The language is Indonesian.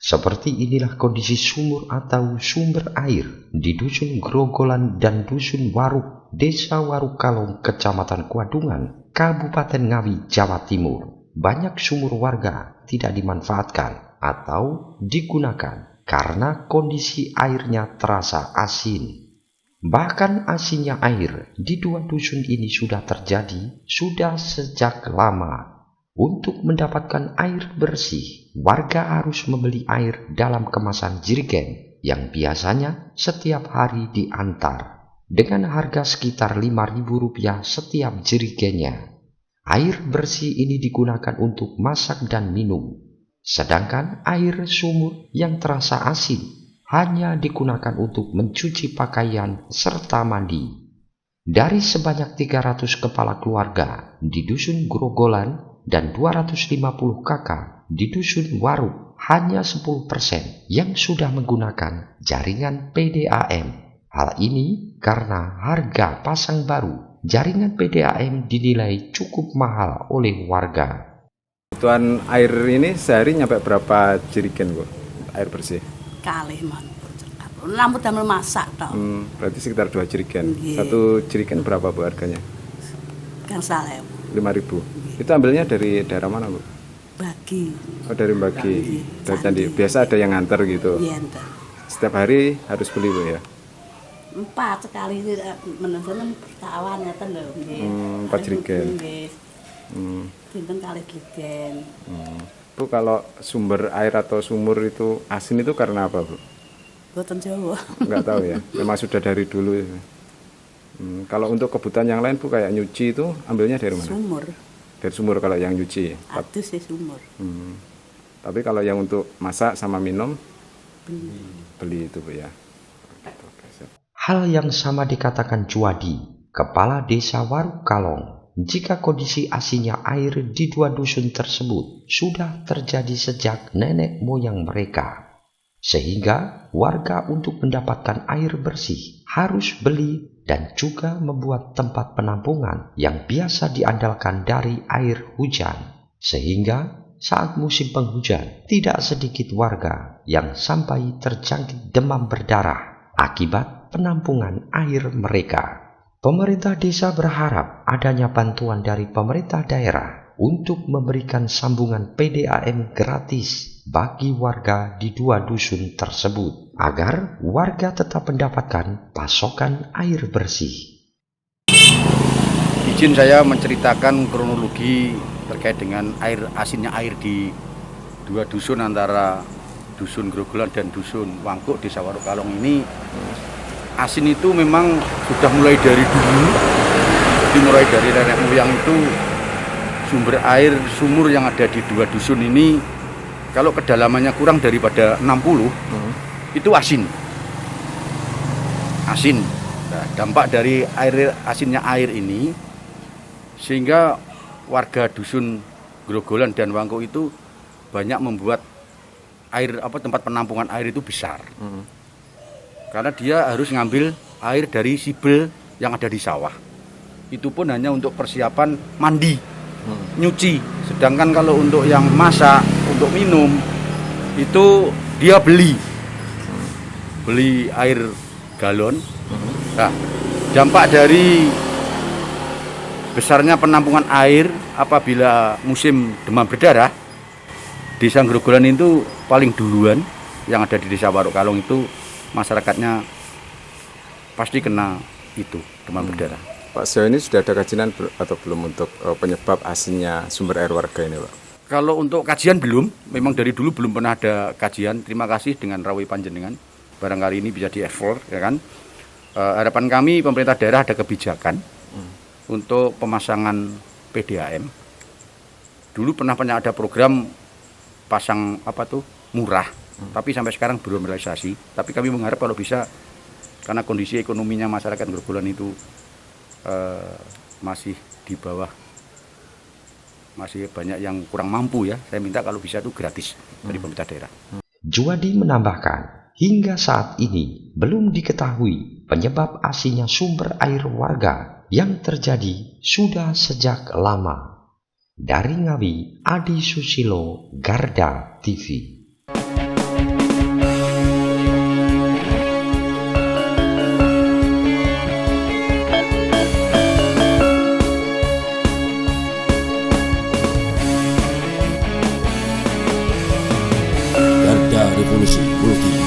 Seperti inilah kondisi sumur atau sumber air di Dusun Grogolan dan Dusun Waruk, Desa Warukalong, Kecamatan Kuadungan, Kabupaten Ngawi, Jawa Timur. Banyak sumur warga tidak dimanfaatkan atau digunakan karena kondisi airnya terasa asin. Bahkan asinnya air di dua dusun ini sudah terjadi sejak lama. Untuk mendapatkan air bersih, warga harus membeli air dalam kemasan jerigen yang biasanya setiap hari diantar dengan harga sekitar Rp5.000 setiap jerigennya. Air bersih ini digunakan untuk masak dan minum, sedangkan air sumur yang terasa asin hanya digunakan untuk mencuci pakaian serta mandi. Dari sebanyak 300 kepala keluarga di Dusun Grogolan dan 250 kakak di Dusun Waruk, hanya 10% yang sudah menggunakan jaringan PDAM. Hal ini karena harga pasang baru jaringan PDAM dinilai cukup mahal oleh warga. Kebutuhan air ini sehari nyampe berapa jerigen, Bu? Air bersih? Kalih mon. Lampu damel masak toh. Berarti sekitar 2 jerigen. Nggih. Satu jerigen berapa, Bu, harganya? Gangsal 5.000. Itu ambilnya dari daerah mana, Bu? bagi. Oh, dari Bagi. Dari Candi. Candi. Biasa ada yang nganter gitu. Iya enten. Setiap hari harus beli, Bu, ya? 4 sekali menenun kawan ngeten lho nggih. 4 jerigen. Nggih. Dinten kalih jerigen. Bu, kalau sumber air atau sumur itu asin itu karena apa, Bu? Boten Jawa. Nggak tahu ya. Memang sudah dari dulu. Kalau untuk kebutuhan yang lain, Bu, kayak nyuci itu ambilnya dari mana? Sumur. Dari sumur kalau yang nyuci. Adus sih sumur. Tapi kalau yang untuk masak sama minum beli itu, Bu, ya. Hal yang sama dikatakan Juwadi, kepala desa Warukalong, jika kondisi asinnya air di dua dusun tersebut sudah terjadi sejak nenek moyang mereka. Sehingga warga untuk mendapatkan air bersih harus beli dan juga membuat tempat penampungan yang biasa diandalkan dari air hujan. Sehingga saat musim penghujan tidak sedikit warga yang sampai terjangkit demam berdarah akibat penampungan air mereka. Pemerintah desa berharap adanya bantuan dari pemerintah daerah untuk memberikan sambungan PDAM gratis bagi warga di dua dusun tersebut agar warga tetap mendapatkan pasokan air bersih. Izin saya menceritakan kronologi terkait dengan asinnya air di dua dusun antara Dusun Grogolan dan Dusun Wangkuk, Desa Warukalong ini. Asin itu memang sudah mulai dari dulu, jadi mulai dari nenek moyang itu sumber air sumur yang ada di dua dusun ini kalau kedalamannya kurang daripada 60 itu asin. Nah, dampak dari asinnya air ini sehingga warga Dusun Grogolan dan Wangkuk itu banyak membuat tempat penampungan air itu besar. Karena dia harus ngambil air dari sibel yang ada di sawah. Itu pun hanya untuk persiapan mandi, nyuci. Sedangkan kalau untuk yang masak, untuk minum, itu dia beli air galon. Nah, dampak dari besarnya penampungan air apabila musim demam berdarah, Desa Grogolan itu paling duluan yang ada di Desa Warukalong itu masyarakatnya pasti kena itu demam berdarah. Pak, sejauh ini sudah ada kajian atau belum untuk penyebab asinnya sumber air warga ini, Pak? Kalau untuk kajian belum, memang dari dulu belum pernah ada kajian. Terima kasih dengan rawuh panjenengan. Barangkali ini bisa dieksplor, ya kan? Harapan kami pemerintah daerah ada kebijakan untuk pemasangan PDAM. Dulu pernah ada program pasang murah. Tapi sampai sekarang belum realisasi. Tapi kami mengharap kalau bisa, karena kondisi ekonominya masyarakat Grogolan itu masih di bawah, masih banyak yang kurang mampu ya. Saya minta kalau bisa itu gratis dari pemerintah daerah. Juwadi menambahkan, hingga saat ini belum diketahui penyebab asinnya sumber air warga yang terjadi sudah sejak lama. Dari Ngawi, Adi Susilo, Garda TV. Revolusi Mulki.